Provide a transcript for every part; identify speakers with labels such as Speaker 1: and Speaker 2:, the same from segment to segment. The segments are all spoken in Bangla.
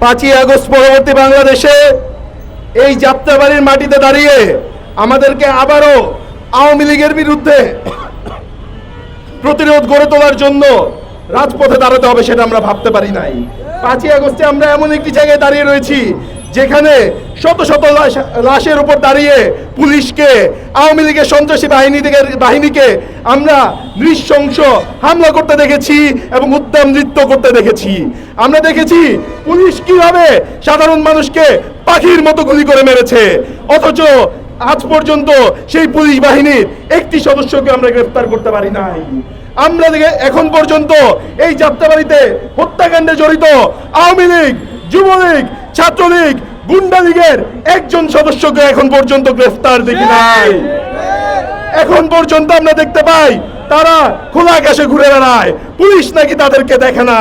Speaker 1: পাঁচই আগস্ট পরবর্তী বাংলাদেশে এই যাত্রাবাড়ির মাটিতে দাঁড়িয়ে আমাদেরকে আবারও আওয়ামী লীগের বিরুদ্ধে প্রতিরোধ গড়ে তোলার জন্য রাজপথে দাঁড়াতে হবে, সেটা আমরা ভাবতে পারি নাই। 5ই আগস্টে আমরা এমন একটি জায়গায় দাঁড়িয়ে রয়েছি যেখানে শত শত লাশের উপর দাঁড়িয়ে পুলিশকে, আওয়ামী লীগের সন্ত্রাসী বাহিনীকে আমরা নৃশংস হামলা করতে দেখেছি এবং উদ্যম নৃত্য করতে দেখেছি। আমরা দেখেছি পুলিশ কিভাবে সাধারণ মানুষকে পাখির মতো গুলি করে মেরেছে, অথচ আজ পর্যন্ত সেই পুলিশ বাহিনীর একটি সদস্যকে আমরা গ্রেফতার করতে পারি নাই। আমরা এখন পর্যন্ত এই যাত্রাবাড়িতে হত্যাকাণ্ডে জড়িত আওয়ামী লীগ, যুবলীগ, ছাত্রলীগ, গুন্ডা লীগের একজন সদস্যকে এখন পর্যন্ত গ্রেফতার দেখি নাই। এখন পর্যন্ত আমরা দেখতে পাই তারা খোলা আকাশে ঘুরে বেড়ায়, পুলিশ নাকি তাদেরকে দেখে না।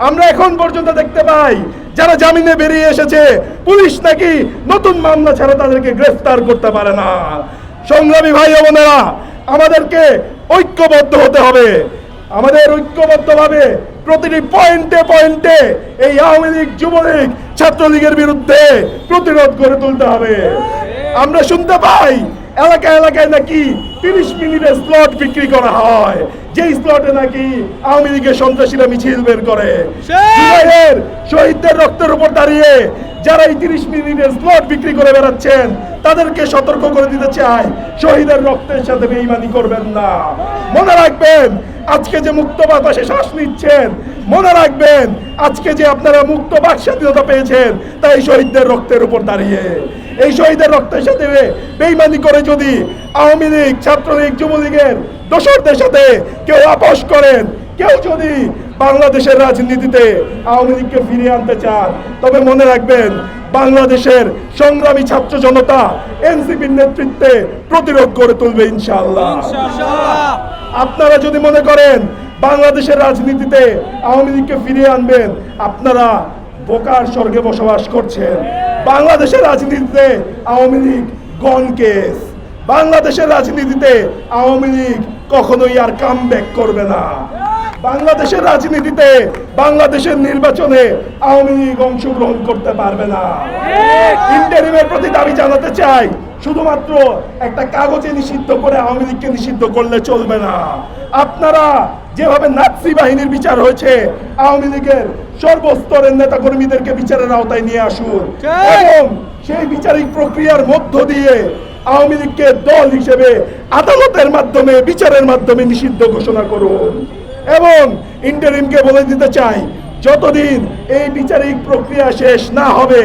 Speaker 1: আমরা এখন পর্যন্ত দেখতে পাই যারা জামিনে বেরিয়ে এসেছে, পুলিশ নাকি নতুন মামলা ছাড়া তাদেরকে গ্রেফতার করতে পারে না। সংগ্রামী ভাই ও বোনেরা, আমাদেরকে ঐক্যবদ্ধ হতে হবে। আমাদের ঐক্যবদ্ধভাবে প্রতিটি পয়েন্টে পয়েন্টে এই আওয়ামী লীগ, যুবলীগ, ছাত্রলীগের বিরুদ্ধে প্রতিরোধ গড়ে তুলতে হবে। আমরা শুনতে পাই এলাকায় এলাকায় নাকি 30 মিনিটের স্লট বিক্রি করা হয়, যেই স্লটে নাকি আওয়ামী লীগের সন্ত্রাসীরা মিছিল বের করে। শহীদদের রক্তের উপর দাঁড়িয়ে যারা এই 30 মিনিটের স্লট বিক্রি করে বেড়াচ্ছেন তাদেরকে সতর্ক করে দিতে চাই, শহীদের রক্তের সাথে বেঈমানি করবেন না। মনে রাখবেন আজকে যে মুক্ত বাতাসে শ্বাস নিচ্ছেন, মনে রাখবেন আজকে যে আপনারা মুক্ত বাক স্বাধীনতা পেয়েছেন তাই শহীদদের রক্তের উপর দাঁড়িয়ে। এই শহীদের রক্তের সাথে বেঈমানি করে যদি আওয়ামী লীগ, ছাত্রলীগ, যুবলীগের দোসরদের সাথে কেউ আপোষ করেন, কেউ যদি বাংলাদেশের রাজনীতিতে আওয়ামী লীগকে ফিরিয়ে আনতে চান, তবে মনে রাখবেন বাংলাদেশের সংগ্রামী ছাত্র জনতা এনসিপির নেতৃত্বে প্রতিরোধ গড়ে তুলবে ইনশাআল্লাহ। আপনারা যদি মনে করেন বাংলাদেশের রাজনীতিতে আওয়ামী লীগকে ফিরিয়ে আনবেন, আপনারা বোকার স্বর্গে বসবাস করছেন। বাংলাদেশের রাজনীতিতে আওয়ামী লীগ গন কেস। বাংলাদেশের রাজনীতিতে আওয়ামী লীগ কখনোই আর কামব্যাক করবে না। বাংলাদেশের রাজনীতিতে, বাংলাদেশের নির্বাচনে আওয়ামী লীগ অংশগ্রহণ করতে পারবে না। ইন্টারিমের প্রতি দাবি জানাতে চাই, শুধুমাত্র একটা কাগজে নিষিদ্ধ করে আওয়ামী লীগকে নিষিদ্ধ করলে চলবে না। আপনারা যেভাবে নাৎসি বাহিনীর বিচার হয়েছে, আওয়ামী লীগের সর্বস্তরের নেতাকর্মীদেরকে বিচারের আওতায় নিয়ে আসুন এবং সেই বিচারিক প্রক্রিয়ার মধ্য দিয়ে আওয়ামী লীগকে দল হিসেবে আদালতের মাধ্যমে, বিচারের মাধ্যমে নিষিদ্ধ ঘোষণা করুন। এবং ইন্টারিমকে বলে দিতে চাই, যতদিন এই বিচারিক প্রক্রিয়া শেষ না হবে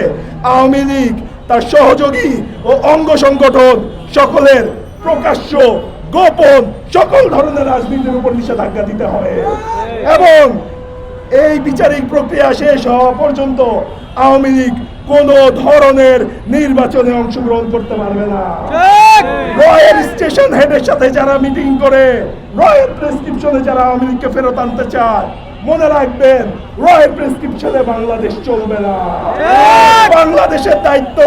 Speaker 1: আওয়ামী লীগ, তার সহযোগী ও অঙ্গ সংগঠন সকলের প্রকাশ্য, গোপন সকল ধরনের রাজনীতির উপর নিষেধাজ্ঞা দিতে হবে। এবং এই বিচারিক প্রক্রিয়া শেষ হওয়া পর্যন্ত আওয়ামী লীগ কোন ধরনের নির্বাচনে অংশগ্রহণ করতে পারবে না। রয়ের স্টেশন হেডের সাথে যারা মিটিং করে, রয়ের প্রেসক্রিপশনে যারা আওয়ামী লীগকে ফেরত আনতে চায়, মনে রাখবেন রয়ের প্রেসক্রিপশনে বাংলাদেশ চলবে না। বাংলাদেশের দায়িত্ব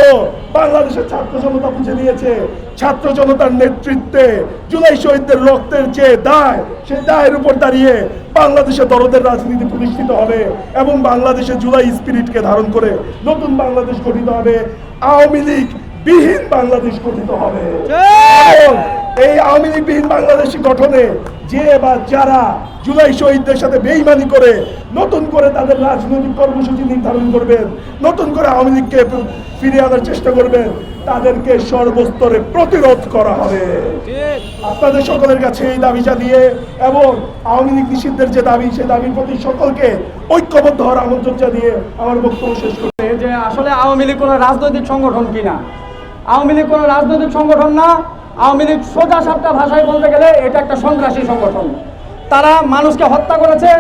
Speaker 1: বাংলাদেশের ছাত্র জনতা বুঝে নিয়েছে। ছাত্র জনতার নেতৃত্বে জুলাই শহীদদের রক্তের যে দায়, সেই দায়ের উপর দাঁড়িয়ে বাংলাদেশে দরদের রাজনীতি প্রতিষ্ঠিত হবে এবং বাংলাদেশে জুলাই স্পিরিটকে ধারণ করে নতুন বাংলাদেশ গঠিত হবে, আওয়ামী লীগ বিহীন বাংলাদেশ গঠিত হবে। এই আওয়ামী লীগ বিহীন বাংলাদেশ গঠনে যে বা যারা জুলাই শহীদদের সাথে বেঈমানি করে নতুন করে তাদের রাজনৈতিক কর্মসূচি নির্ধারণ করবেন, নতুন করে আওয়ামী লীগকে ফিরিয়ে আনার চেষ্টা করবেন, তাদেরকে সর্বস্তরে প্রতিরোধ করা হবে। আপনাদের সকলের কাছে এই দাবি জানিয়ে এবং আওয়ামী লীগ নিষিদ্ধের যে দাবি, সেই দাবির প্রতি সকলকে ঐক্যবদ্ধ হওয়ার আমন্ত্রণ জানিয়ে আমার বক্তব্য শেষ করতে।
Speaker 2: যে আসলে আওয়ামী লীগ কোনো রাজনৈতিক সংগঠন কিনা, আওয়ামী লীগ কোনো রাজনৈতিক সংগঠন না। আওয়ামী লীগ সোজা সাপটা ভাষায় বলতে গেলে এটা একটা সন্ত্রাসী সংগঠন। তারা মানুষকে হত্যা করেছে,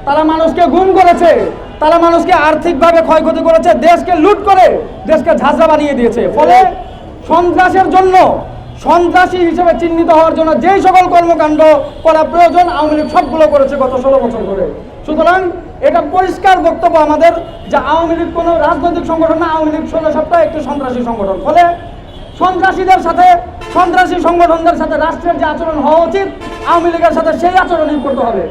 Speaker 2: তারা মানুষকে গুম করেছে, তারা মানুষকে আর্থিকভাবে ক্ষয়ক্ষতি করেছে, দেশকে লুট করে দেশকে ঝাঁঝরা বানিয়ে দিয়েছে। ফলে সন্ত্রাসের জন্য, সন্ত্রাসী হিসেবে চিহ্নিত হওয়ার জন্য যেই সকল কর্মকাণ্ড করা প্রয়োজন আওয়ামী লীগ সবগুলো করেছে গত 16 বছর ধরে। সুতরাং এটা পরিষ্কার বক্তব্য আমাদের যে আওয়ামী লীগ কোনো রাজনৈতিক সংগঠন না, আওয়ামী লীগ সোজা সাপটা একটি সন্ত্রাসী সংগঠন। ফলে সন্ত্রাসীদের সাথে সন্ত্রাসী সংগঠনদের সাথে রাষ্ট্রের যে আচরণ হওয়া উচিত আওয়ামী লীগের সাথে সেই আচরণই করতে হবে।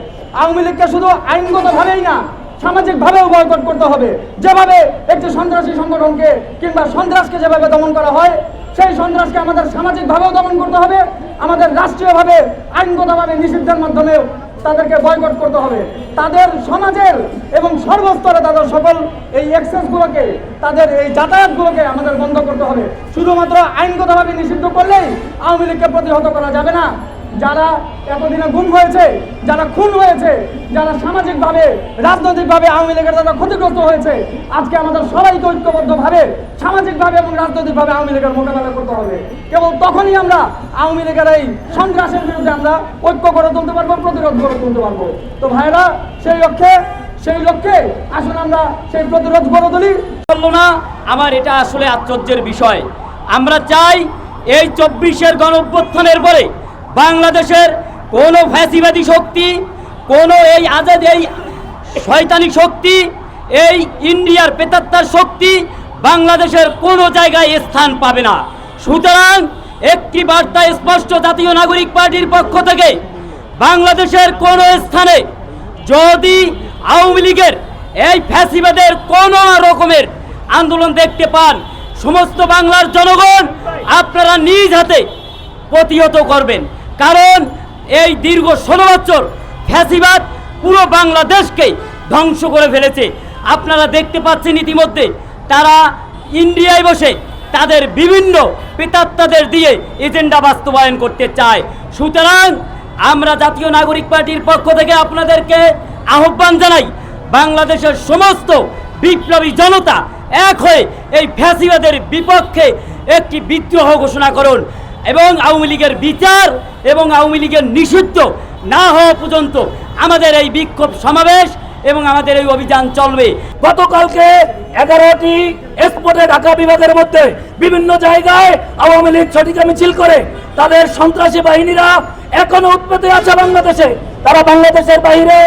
Speaker 2: আওয়ামী লীগকে শুধু আইনগতভাবেই না, সামাজিকভাবেও বয়কট করতে হবে। যেভাবে একটি সন্ত্রাসী সংগঠনকে কিংবা সন্ত্রাসকে যেভাবে দমন করা হয়, সেই সন্ত্রাসকে আমাদের সামাজিকভাবেও দমন করতে হবে, আমাদের রাষ্ট্রীয়ভাবে আইনগতভাবে নিষিদ্ধের মাধ্যমেও তাদেরকে বয়কট করতে হবে। তাদের সমাজের এবং সর্বস্তরে তাদের সকল এই এক্সেসগুলোকে, তাদের এই যাতায়াতগুলোকে আমাদের বন্ধ করতে হবে। শুধুমাত্র আইনগতভাবে নিষিদ্ধ করলেই আওয়ামী লীগকে প্রতিহত করা যাবে না। যারা এতদিনে গুম হয়েছে, যারা খুন হয়েছে, যারা সামাজিকভাবে রাজনৈতিকভাবে আওয়ামী লীগের যারা ক্ষতিগ্রস্ত হয়েছে, আজকে আমাদের সবাইকে ঐক্যবদ্ধভাবে সামাজিকভাবে এবং রাজনৈতিকভাবে আওয়ামী লীগের মোকাবেলা করতে হবে। কেবল তখনই আমরা আওয়ামী লীগের এই সন্ত্রাসের বিরুদ্ধে আমরা ঐক্য গড়ে তুলতে পারবো, প্রতিরোধ গড়ে তুলতে পারবো। তো ভাইরা, সেই লক্ষ্যে আসুন আমরা সেই প্রতিরোধ গড়ে তুলি।
Speaker 3: বললো না, আমার এটা আসলে আশ্চর্যের বিষয়। আমরা চাই এই 24-এর গণঅভ্যুত্থানের পরে বাংলাদেশের কোনো ফ্যাসিবাদী শক্তি, কোনো এই আজাদ এই শয়তানি শক্তি, এই ইন্ডিয়ার প্রেতাত্মার শক্তি বাংলাদেশের কোনো জায়গায় স্থান পাবে না। সুতরাং একটি বার্তা স্পষ্ট জাতীয় নাগরিক পার্টির পক্ষ থেকে, বাংলাদেশের কোনো স্থানে যদি আওয়ামী লীগের এই ফ্যাসিবাদের কোনো রকমের আন্দোলন দেখতে পান, সমস্ত বাংলার জনগণ আপনারা নিজ হাতে প্রতিহত করবেন। কারণ এই দীর্ঘ 16 বছর ফ্যাসিবাদ পুরো বাংলাদেশকে ধ্বংস করে ফেলেছে। আপনারা দেখতে পাচ্ছেন ইতিমধ্যে তারা ইন্ডিয়ায় বসে তাদের বিভিন্ন প্রেতাত্মাদের দিয়ে এজেন্ডা বাস্তবায়ন করতে চায়। সুতরাং আমরা জাতীয় নাগরিক পার্টির পক্ষ থেকে আপনাদেরকে আহ্বান জানাই, বাংলাদেশের সমস্ত বিপ্লবী জনতা এক হয়ে এই ফ্যাসিবাদের বিপক্ষে একটি বিদ্রোহ ঘোষণা করুন এবং আওয়ামী লীগের বিচার এবং আওয়ামী লীগের নিষিদ্ধ না হওয়া পর্যন্ত আমাদের এই বিক্ষোভ সমাবেশ এবং আমাদের এই অভিযান চলবে।
Speaker 4: গতকালকে 11টি স্পটে ঢাকা বিভাগের মধ্যে বিভিন্ন জায়গায় আওয়ামী লীগ ঝটিকা মিছিল করে তাদের সন্ত্রাসী বাহিনীরা এখনো উৎপেতে আছে বাংলাদেশে। তারা বাংলাদেশের বাইরে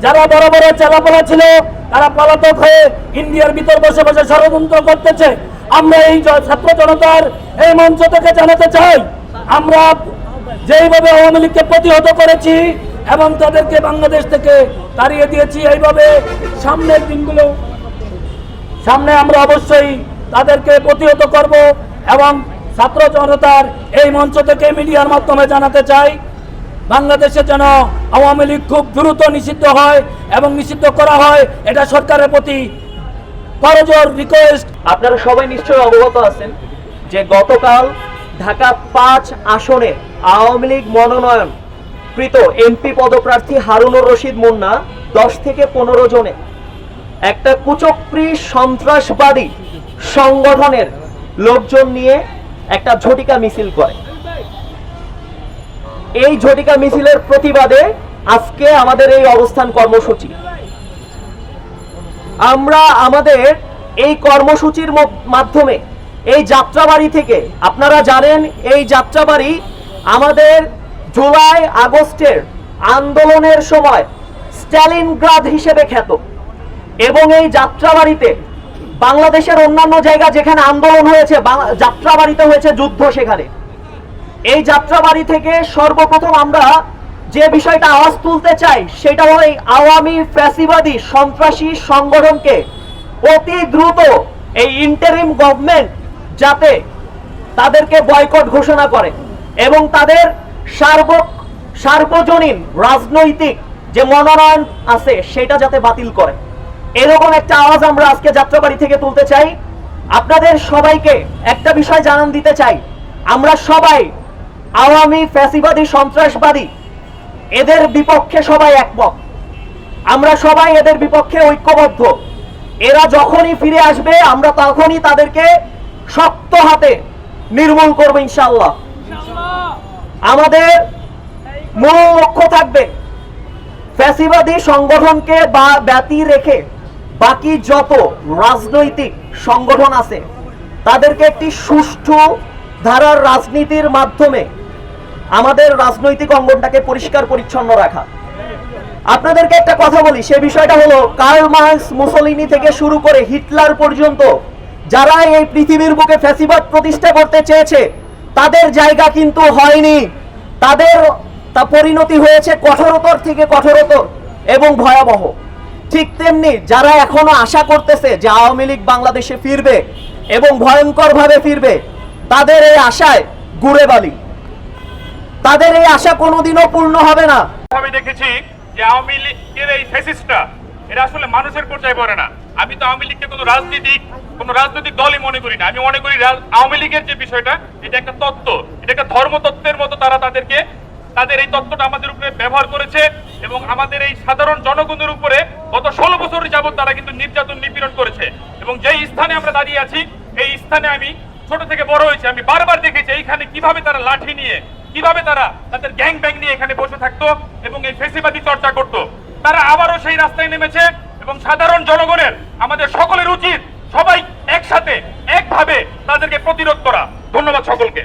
Speaker 4: যারা বড় বড় চেলাপলা ছিল তারা পলাতক হয়ে ইন্ডিয়ার ভিতর বসে বসে ষড়যন্ত্র করতেছে। আমরা এই ছাত্র জনতার এই মঞ্চ থেকে জানাতে চাই, আমরা যেইভাবে আওয়ামী লীগকে প্রতিহত করেছি এবং তাদেরকে বাংলাদেশ থেকে তাড়িয়ে দিয়েছি, এইভাবে সামনের দিনগুলো সামনে আমরা অবশ্যই তাদেরকে প্রতিহত করব এবং ছাত্র জনতার এই মঞ্চ থেকে মিডিয়ার মাধ্যমে জানাতে চাই, বাংলাদেশে যেন আওয়ামী লীগ খুব দ্রুত নিষিদ্ধ হয় এবং নিষিদ্ধ করা হয়, এটা সরকারের প্রতি করজোর রিকোয়েস্ট।
Speaker 5: আপনারা সবাই নিশ্চয়ই অবগত আছেন যে গতকাল ঢাকা 5 আসনে আওয়ামী লীগ মনোনয়নকৃত এমপি পদপ্রার্থী হারুনুর রশিদ মুন্না 10 থেকে 15 জনে একটা কুচক্রী সন্ত্রাসবাদী সংগঠনের লোকজন নিয়ে একটা ঝটিকা মিছিল করে। এই ঝটিকা মিছিলের প্রতিবাদে আজকে আমাদের এই অবস্থান কর্মসূচি। আমরা আমাদের এই কর্মসূচির মাধ্যমে এই যাত্রাবাড়ি থেকে, আপনারা জানেন এই যাত্রাবাড়ি আমাদের জুলাই আগস্টের আন্দোলনের সময় স্ট্যালিনগ্রাদ হিসেবে খ্যাত এবং এই যাত্রাবাড়িতে বাংলাদেশের অন্যান্য জায়গা যেখানে আন্দোলন হয়েছে, যাত্রাবাড়িতে হয়েছে যুদ্ধ। সেখানে এই যাত্রাবাড়ি থেকে সর্বপ্রথম আমরা যে বিষয়টা আওয়াজ তুলতে চাই সেটা হলো এই আওয়ামী ফ্যাসিবাদী সন্ত্রাসী সংগঠনকে অতি দ্রুত এই ইন্টারিম গভর্নমেন্ট যাতে তাদেরকে বয়কট ঘোষণা করে এবং তাদের সার্বজনীন রাজনৈতিক যে মনোনয়ন আছে সেটা যাতে বাতিল করে, এরকম একটা আওয়াজ আমরা আজকে যাত্রাবাড়ি থেকে তুলতে চাই। আপনাদের সবাইকে একটা বিষয় জানান দিতে চাই, আমরা সবাই আওয়ামী ফ্যাসিবাদী সন্ত্রাসবাদী এদের বিপক্ষে সবাই একমত, আমরা সবাই এদের বিপক্ষে ঐক্যবদ্ধ। এরা যখনই ফিরে আসবে আমরা তখনই তাদেরকে শক্ত হাতে নির্মূল করব ইনশাআল্লাহ। আমাদের মূল লক্ষ্য থাকবে ফ্যাসিবাদী সংগঠনকে ব্যতি রেখে বাকি যত রাজনৈতিক সংগঠন আছে তাদেরকে একটি সুষ্ঠু ধারার রাজনীতির মাধ্যমে আমাদের রাজনৈতিক অঙ্গনটাকে পরিষ্কার পরিচ্ছন্ন রাখা। আপনাদেরকে একটা কথা বলি, সে বিষয়টা হলো কার্ল মার্কস, মুসোলিনি থেকে শুরু করে হিটলার পর্যন্ত যারা এই পৃথিবীর বুকে ফ্যাসিবাদ প্রতিষ্ঠা করতে চেয়েছে তাদের জায়গা কিন্তু হয়নি, তাদের তা পরিণতি হয়েছে কঠোরতর থেকে কঠোরতর এবং ভয়াবহ। ঠিক তেমনি যারা এখনো আশা করতেছে যে আওয়ামী লীগ বাংলাদেশে ফিরবে এবং ভয়ঙ্কর ভাবে ফিরবে, তাদের এই আশায় গুড়ে বালি, তাদের এই আশা কোনোদিনও পূর্ণ হবে না।
Speaker 6: আমি দেখেছি যে আওয়ামী লীগের এই ফ্যাসিস্টরা এরা আসলে মানুষের পর্যায়ে পড়ে না। আমি তো আওয়ামী লীগকে কোনো রাজনৈতিক দলই মনে করি না। আমি মনে করি আওয়ামী লীগের যে বিষয়টা, এটা একটা তত্ত্ব, এটা একটা ধর্মতত্ত্বের মতো তারা তাদের এই তত্ত্বটা আমাদের উপরে ব্যবহার করেছে এবং আমাদের এই সাধারণ জনগণের উপরে গত 16 বছর যাবত তারা কিন্তু নির্যাতন নিপীড়ন করেছে। এবং যেই স্থানে আমরা দাঁড়িয়ে আছি, এই স্থানে আমি ছোট থেকে বড় হয়েছি, আমি বারবার দেখেছি এইখানে কিভাবে তারা লাঠি নিয়ে, কিভাবে তারা তাদের গ্যাং ব্যাং নিয়ে এখানে বসে থাকতো এবং এই ফেসিবাদী চর্চা করত। তারা আবারও সেই রাস্তায় নেমেছে এবং সাধারণ জনগণের, আমাদের সকলের উচিত সবাই একসাথে একভাবে তাদেরকে প্রতিরোধ করা। ধন্যবাদ সকলকে।